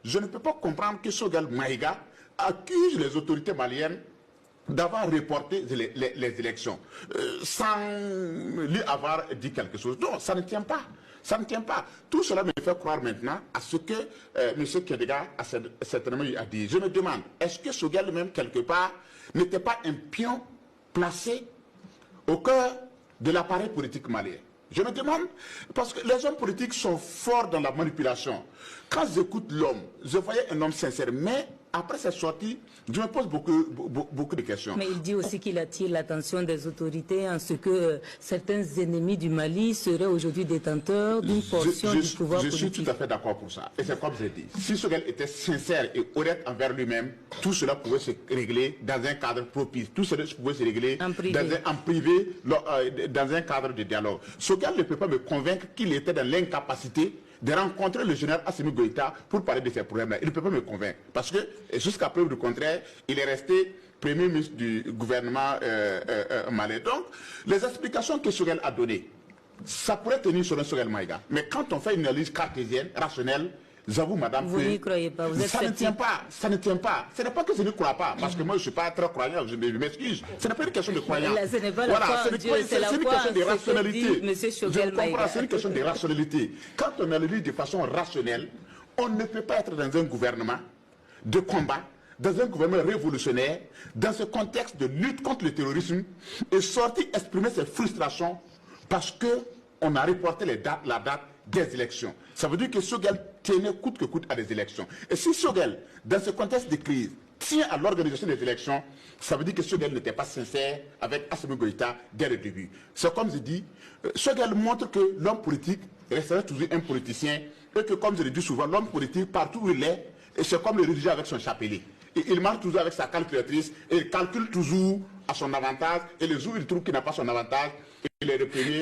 Je ne peux pas comprendre que Choguel Maïga accuse les autorités maliennes d'avoir reporté les élections sans lui avoir dit quelque chose. Non, ça ne tient pas. Ça ne tient pas. Tout cela me fait croire maintenant à ce que M. Kédega a certainement a dit. Je me demande, est-ce que Choguel même quelque part n'était pas un pion placé au cœur de l'appareil politique malien? Je me demande, parce que les hommes politiques sont forts dans la manipulation. Quand j'écoute l'homme, je voyais un homme sincère, mais après cette sortie, je me pose beaucoup de questions. Mais il dit aussi qu'il attire l'attention des autorités en ce que certains ennemis du Mali seraient aujourd'hui détenteurs d'une portion du pouvoir politique. Je suis tout à fait d'accord pour ça. Et c'est comme j'ai dit, si Choguel était sincère et honnête envers lui-même, tout cela pouvait se régler dans un cadre propice. Tout cela pouvait se régler en privé dans un cadre de dialogue. Choguel ne peut pas me convaincre qu'il était dans l'incapacité de rencontrer le général Assimi Goïta pour parler de ces problèmes-là. Il ne peut pas me convaincre. Parce que, jusqu'à preuve du contraire, il est resté premier ministre du gouvernement malais. Donc, les explications que Choguel a données, ça pourrait tenir sur un Choguel Maïga. Mais quand on fait une analyse cartésienne, rationnelle, j'avoue, madame, vous n'y croyez pas, vous êtes ça ne tient pas, ça ne tient pas. Ce n'est pas que je ne crois pas, parce que moi je ne suis pas très croyant, je m'excuse. Ce n'est pas une question de croyance. Ce n'est pas la foi en Dieu, c'est la foi une question de rationalité. Monsieur Choguel Maïga. C'est une question de rationalité. Quand on analyse de façon rationnelle, on ne peut pas être dans un gouvernement de combat, dans un gouvernement révolutionnaire, dans ce contexte de lutte contre le terrorisme, et sortir exprimer ses frustrations parce qu'on a reporté la date des élections. Ça veut dire que Choguel tenait coûte que coûte à des élections. Et si Choguel, dans ce contexte de crise, tient à l'organisation des élections, ça veut dire que Choguel n'était pas sincère avec Assimi Goïta dès le début. C'est comme je dis, Choguel montre que l'homme politique restera toujours un politicien et que, comme je le dis souvent, l'homme politique, partout où il est, c'est comme le religieux avec son chapelet. Et il marche toujours avec sa calculatrice et il calcule toujours à son avantage, et les jours où il trouve qu'il n'a pas son avantage, il est le premier